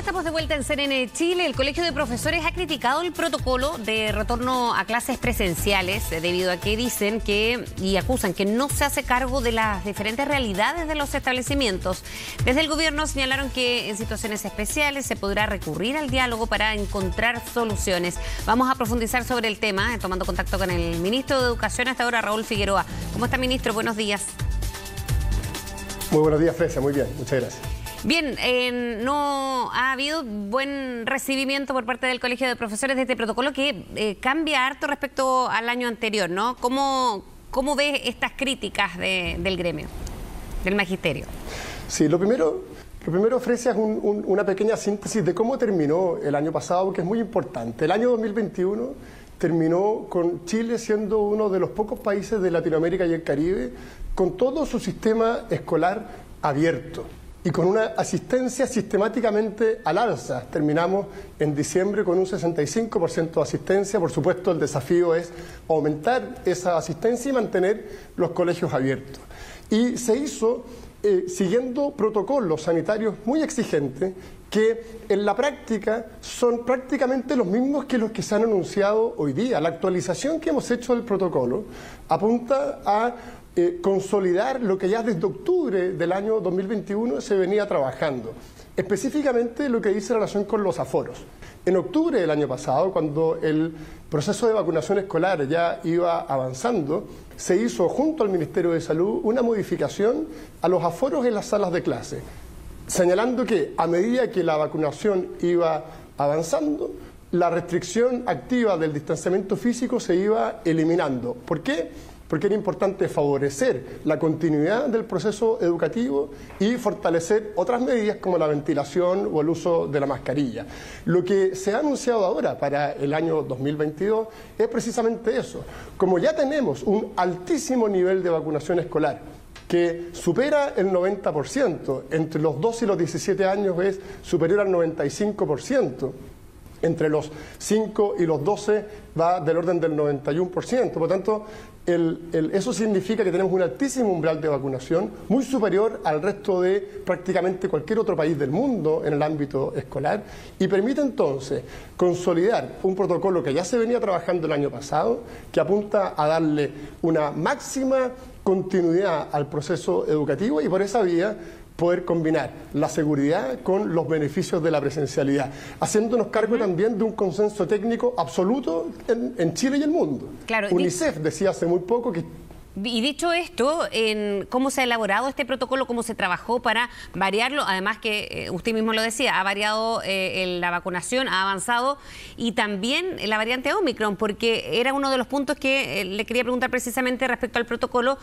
estamos de vuelta en CNN Chile. El Colegio de Profesores ha criticado el protocolo de retorno a clases presenciales debido a que dicen que y acusan que no se hace cargo de las diferentes realidades de los establecimientos. Desde el gobierno señalaron que en situaciones especiales se podrá recurrir al diálogo para encontrar soluciones. Vamos a profundizar sobre el tema, tomando contacto con el ministro de Educación hasta ahora, Raúl Figueroa. ¿Cómo está, ministro? Buenos días. Muy buenos días, Fresia. Muy bien, muchas gracias. Bien, no ha habido buen recibimiento por parte del Colegio de Profesores de este protocolo que cambia harto respecto al año anterior, ¿no? ¿Cómo ves estas críticas del gremio, del magisterio? Sí, lo primero, Fresia, es una pequeña síntesis de cómo terminó el año pasado, que es muy importante. El año 2021 terminó con Chile siendo uno de los pocos países de Latinoamérica y el Caribe con todo su sistema escolar abierto y con una asistencia sistemáticamente al alza. Terminamos en diciembre con un 65% de asistencia. Por supuesto, el desafío es aumentar esa asistencia y mantener los colegios abiertos. Y se hizo siguiendo protocolos sanitarios muy exigentes que en la práctica son prácticamente los mismos que los que se han anunciado hoy día. La actualización que hemos hecho del protocolo apunta a consolidar lo que ya desde octubre del año 2021 se venía trabajando. Específicamente lo que dice en relación con los aforos. En octubre del año pasado, cuando el proceso de vacunación escolar ya iba avanzando, se hizo junto al Ministerio de Salud una modificación a los aforos en las salas de clase, señalando que a medida que la vacunación iba avanzando, la restricción activa del distanciamiento físico se iba eliminando. ¿Por qué? Porque era importante favorecer la continuidad del proceso educativo y fortalecer otras medidas como la ventilación o el uso de la mascarilla. Lo que se ha anunciado ahora para el año 2022 es precisamente eso. Como ya tenemos un altísimo nivel de vacunación escolar, que supera el 90%, entre los 12 y los 17 años es superior al 95%, entre los 5 y los 12 va del orden del 91%, por lo tanto, eso significa que tenemos un altísimo umbral de vacunación, muy superior al resto de prácticamente cualquier otro país del mundo en el ámbito escolar, y permite entonces consolidar un protocolo que ya se venía trabajando el año pasado, que apunta a darle una máxima continuidad al proceso educativo y por esa vía poder combinar la seguridad con los beneficios de la presencialidad, haciéndonos cargo también de un consenso técnico absoluto en Chile y el mundo. Claro, UNICEF decía hace muy poco que... Y dicho esto, ¿cómo se ha elaborado este protocolo? ¿Cómo se trabajó para variarlo? Además que usted mismo lo decía, ha variado la vacunación, ha avanzado y también la variante Omicron, porque era uno de los puntos que le quería preguntar precisamente respecto al protocolo.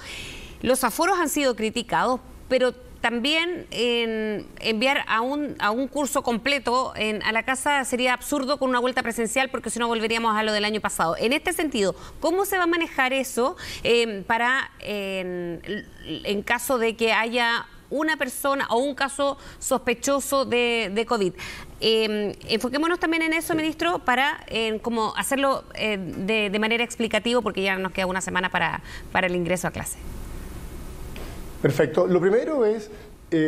Los aforos han sido criticados, pero también enviar a un curso completo a la casa sería absurdo con una vuelta presencial, porque si no volveríamos a lo del año pasado. En este sentido, ¿cómo se va a manejar eso para, en caso de que haya una persona o un caso sospechoso de COVID? Enfoquémonos también en eso, ministro, para como hacerlo de manera explicativa, porque ya nos queda una semana para el ingreso a clase. Perfecto. Lo primero es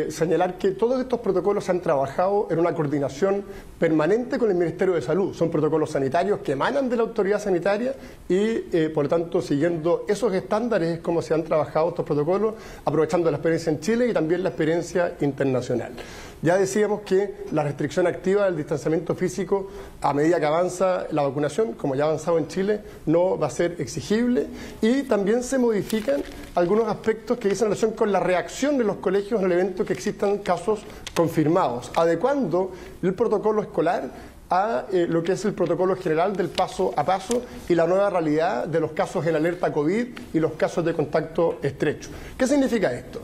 señalar que todos estos protocolos se han trabajado en una coordinación permanente con el Ministerio de Salud. Son protocolos sanitarios que emanan de la autoridad sanitaria y, por lo tanto, siguiendo esos estándares es como se han trabajado estos protocolos, aprovechando la experiencia en Chile y también la experiencia internacional. Ya decíamos que la restricción activa del distanciamiento físico, a medida que avanza la vacunación, como ya ha avanzado en Chile, no va a ser exigible, y también se modifican algunos aspectos que dicen en relación con la reacción de los colegios en el evento que existan casos confirmados, adecuando el protocolo escolar a lo que es el protocolo general del paso a paso y la nueva realidad de los casos en alerta COVID y los casos de contacto estrecho. ¿Qué significa esto?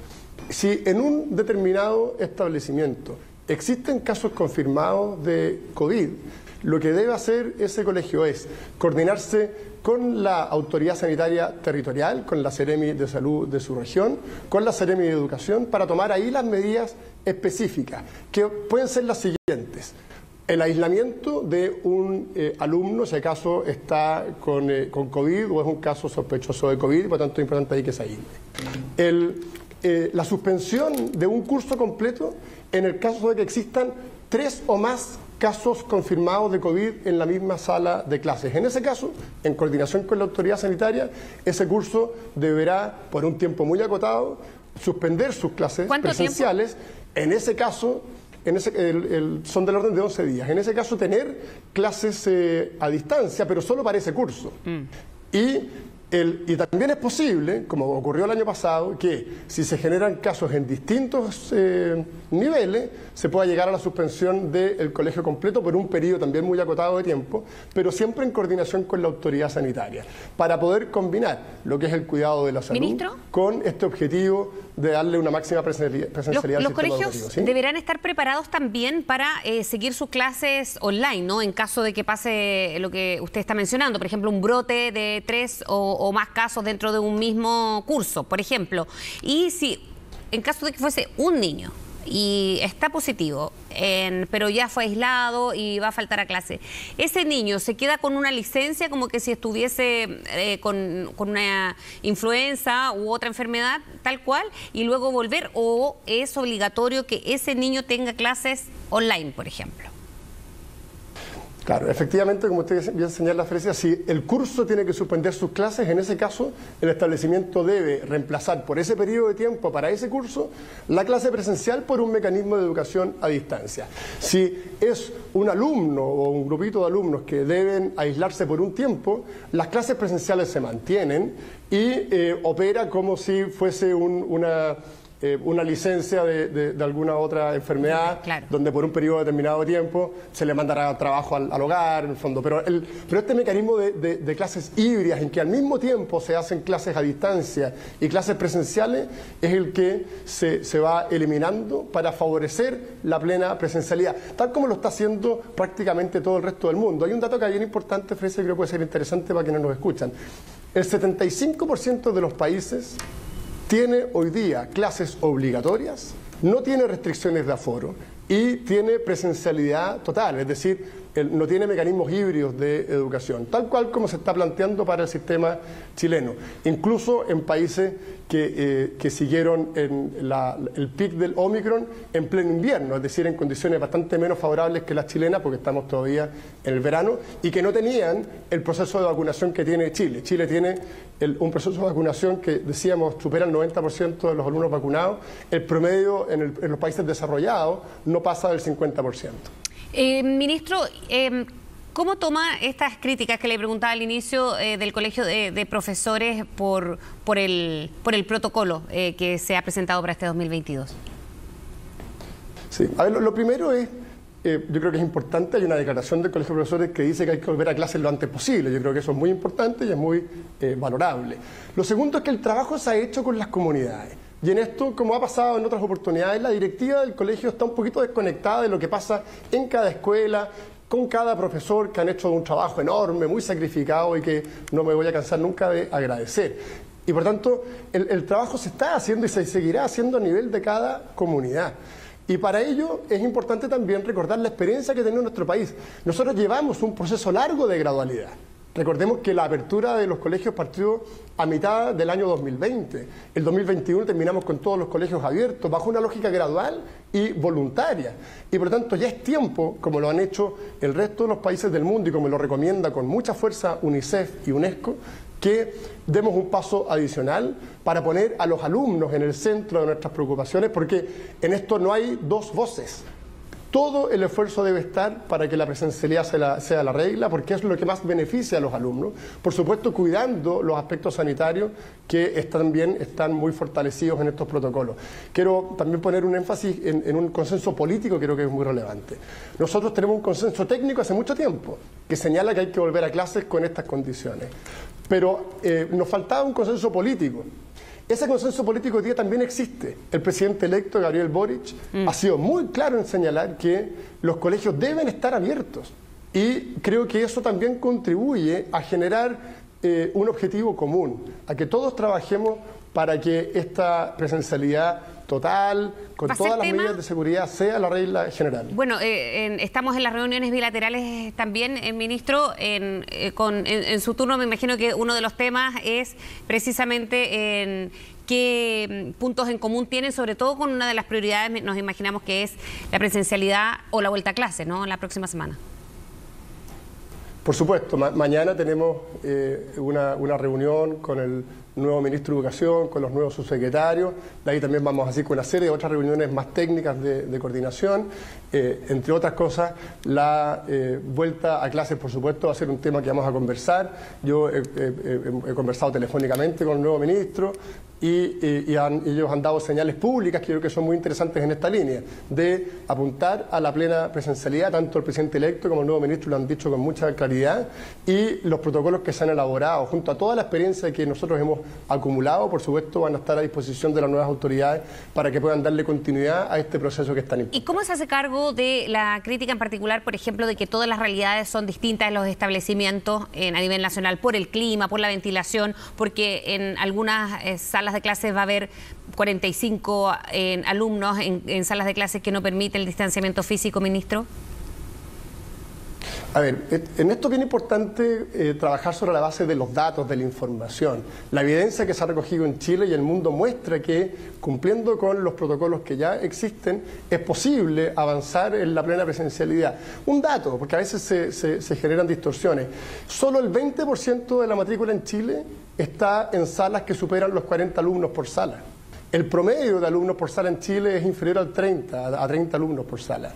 Si en un determinado establecimiento existen casos confirmados de COVID, lo que debe hacer ese colegio es coordinarse con la autoridad sanitaria territorial, con la Seremi de Salud de su región, con la Seremi de Educación, para tomar ahí las medidas específicas, que pueden ser las siguientes. El aislamiento de un alumno, si acaso está con COVID o es un caso sospechoso de COVID, por lo tanto es importante ahí que se aísle. La suspensión de un curso completo en el caso de que existan 3 o más casos confirmados de COVID en la misma sala de clases. En ese caso, en coordinación con la autoridad sanitaria, ese curso deberá, por un tiempo muy acotado, suspender sus clases presenciales. ¿Tiempo? En ese caso, son del orden de 11 días. En ese caso, tener clases a distancia, pero solo para ese curso. Y también es posible, como ocurrió el año pasado, que si se generan casos en distintos niveles, se pueda llegar a la suspensión del colegio completo por un periodo también muy acotado de tiempo, pero siempre en coordinación con la autoridad sanitaria, para poder combinar lo que es el cuidado de la salud, ¿ministro?, con este objetivo de darle una máxima presencialidad al sistema educativo. Los colegios deberán estar preparados también para seguir sus clases online, ¿no? En caso de que pase lo que usted está mencionando, por ejemplo, un brote de 3 o más casos dentro de un mismo curso, por ejemplo. Y si, en caso de que fuese un niño y está positivo, pero ya fue aislado y va a faltar a clase, ¿ese niño se queda con una licencia como que si estuviese con una influenza u otra enfermedad tal cual y luego volver, o es obligatorio que ese niño tenga clases online, por ejemplo? Claro, efectivamente, como usted bien señala, Fresia, si el curso tiene que suspender sus clases, en ese caso el establecimiento debe reemplazar por ese periodo de tiempo para ese curso la clase presencial por un mecanismo de educación a distancia. Si es un alumno o un grupito de alumnos que deben aislarse por un tiempo, las clases presenciales se mantienen y opera como si fuese una licencia de alguna otra enfermedad, claro, donde por un periodo determinado de tiempo se le mandará trabajo al hogar, en el fondo. Pero este mecanismo de clases híbridas, en que al mismo tiempo se hacen clases a distancia y clases presenciales, es el que se va eliminando para favorecer la plena presencialidad, tal como lo está haciendo prácticamente todo el resto del mundo. Hay un dato que es bien importante, Fresia, que creo que puede ser interesante para quienes nos escuchan. El 75% de los países tiene hoy día clases obligatorias, no tiene restricciones de aforo y tiene presencialidad total, es decir, no tiene mecanismos híbridos de educación, tal cual como se está planteando para el sistema chileno. Incluso en países que siguieron el pic del Omicron en pleno invierno, es decir, en condiciones bastante menos favorables que las chilenas, porque estamos todavía en el verano, y que no tenían el proceso de vacunación que tiene Chile. Chile tiene un proceso de vacunación que, decíamos, supera el 90% de los alumnos vacunados. El promedio en los países desarrollados no pasa del 50%. Ministro, ¿cómo toma estas críticas que le preguntaba al inicio del Colegio de Profesores por el protocolo que se ha presentado para este 2022? Sí, a ver, lo primero es, yo creo que es importante, hay una declaración del Colegio de Profesores que dice que hay que volver a clases lo antes posible. Yo creo que eso es muy importante y es muy valorable. Lo segundo es que el trabajo se ha hecho con las comunidades. Y en esto, como ha pasado en otras oportunidades, la directiva del colegio está un poquito desconectada de lo que pasa en cada escuela, con cada profesor, que han hecho un trabajo enorme, muy sacrificado y que no me voy a cansar nunca de agradecer. Y por tanto, el trabajo se está haciendo y se seguirá haciendo a nivel de cada comunidad. Y para ello es importante también recordar la experiencia que ha tenido nuestro país. Nosotros llevamos un proceso largo de gradualidad. Recordemos que la apertura de los colegios partió a mitad del año 2020. El 2021 terminamos con todos los colegios abiertos, bajo una lógica gradual y voluntaria. Y por lo tanto ya es tiempo, como lo han hecho el resto de los países del mundo y como lo recomienda con mucha fuerza UNICEF y UNESCO, que demos un paso adicional para poner a los alumnos en el centro de nuestras preocupaciones, porque en esto no hay dos voces. Todo el esfuerzo debe estar para que la presencialidad sea la regla, porque es lo que más beneficia a los alumnos. Por supuesto, cuidando los aspectos sanitarios que están muy fortalecidos en estos protocolos. Quiero también poner un énfasis en un consenso político que creo que es muy relevante. Nosotros tenemos un consenso técnico hace mucho tiempo que señala que hay que volver a clases con estas condiciones. Pero nos faltaba un consenso político. Ese consenso político hoy día también existe. El presidente electo, Gabriel Boric, ha sido muy claro en señalar que los colegios deben estar abiertos. Y creo que eso también contribuye a generar un objetivo común, a que todos trabajemos para que esta presencialidad total, con todas las medidas de seguridad, sea la regla general. Bueno, estamos en las reuniones bilaterales también, ministro. En su turno me imagino que uno de los temas es precisamente en qué puntos en común tienen, sobre todo con una de las prioridades, nos imaginamos que es la presencialidad o la vuelta a clase, ¿no?, la próxima semana. Por supuesto, mañana tenemos una reunión con el nuevo ministro de Educación, con los nuevos subsecretarios. De ahí también vamos así con una serie de otras reuniones más técnicas de coordinación. Entre otras cosas, la vuelta a clases, por supuesto, va a ser un tema que vamos a conversar. Yo he conversado telefónicamente con el nuevo ministro y ellos han dado señales públicas que yo creo que son muy interesantes en esta línea, de apuntar a la plena presencialidad. Tanto el presidente electo como el nuevo ministro lo han dicho con mucha claridad, y los protocolos que se han elaborado, junto a toda la experiencia que nosotros hemos acumulado, por supuesto, van a estar a disposición de las nuevas autoridades para que puedan darle continuidad a este proceso que es tan importante. ¿Y cómo se hace cargo de la crítica en particular, por ejemplo, de que todas las realidades son distintas en los establecimientos a nivel nacional, por el clima, por la ventilación, porque en algunas salas de clases va a haber 45 alumnos en salas de clases que no permiten el distanciamiento físico, ministro? A ver, en esto es bien importante trabajar sobre la base de los datos, de la información. La evidencia que se ha recogido en Chile y el mundo muestra que, cumpliendo con los protocolos que ya existen, es posible avanzar en la plena presencialidad. Un dato, porque a veces se generan distorsiones. Solo el 20% de la matrícula en Chile está en salas que superan los 40 alumnos por sala. El promedio de alumnos por sala en Chile es inferior a 30 alumnos por sala.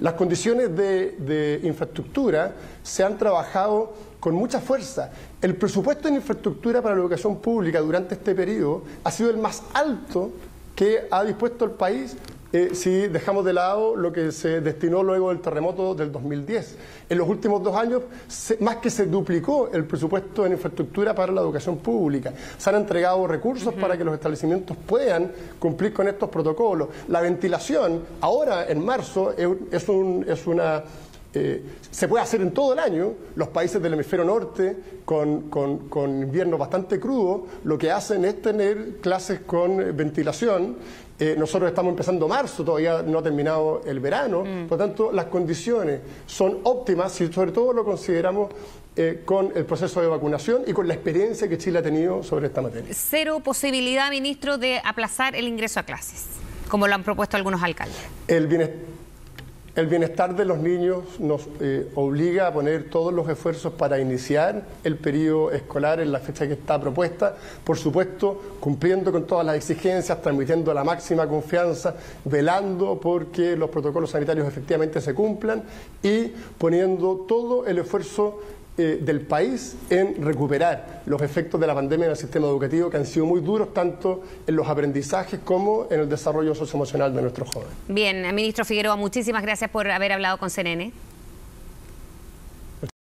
Las condiciones de infraestructura se han trabajado con mucha fuerza. El presupuesto en infraestructura para la educación pública durante este periodo ha sido el más alto que ha dispuesto el país, si dejamos de lado lo que se destinó luego del terremoto del 2010. En los últimos 2 años, más que se duplicó el presupuesto en infraestructura para la educación pública. Se han entregado recursos para que los establecimientos puedan cumplir con estos protocolos. La ventilación, ahora en marzo, se puede hacer en todo el año. Los países del hemisferio norte, con inviernos bastante crudos, lo que hacen es tener clases con ventilación. Nosotros estamos empezando marzo, todavía no ha terminado el verano, por lo tanto las condiciones son óptimas y sobre todo lo consideramos con el proceso de vacunación y con la experiencia que Chile ha tenido sobre esta materia. Cero posibilidad, ministro, de aplazar el ingreso a clases, como lo han propuesto algunos alcaldes. El bienestar de los niños nos obliga a poner todos los esfuerzos para iniciar el periodo escolar en la fecha que está propuesta, por supuesto cumpliendo con todas las exigencias, transmitiendo la máxima confianza, velando porque los protocolos sanitarios efectivamente se cumplan y poniendo todo el esfuerzo del país en recuperar los efectos de la pandemia en el sistema educativo, que han sido muy duros tanto en los aprendizajes como en el desarrollo socioemocional de nuestros jóvenes. Bien, ministro Figueroa, muchísimas gracias por haber hablado con CNN.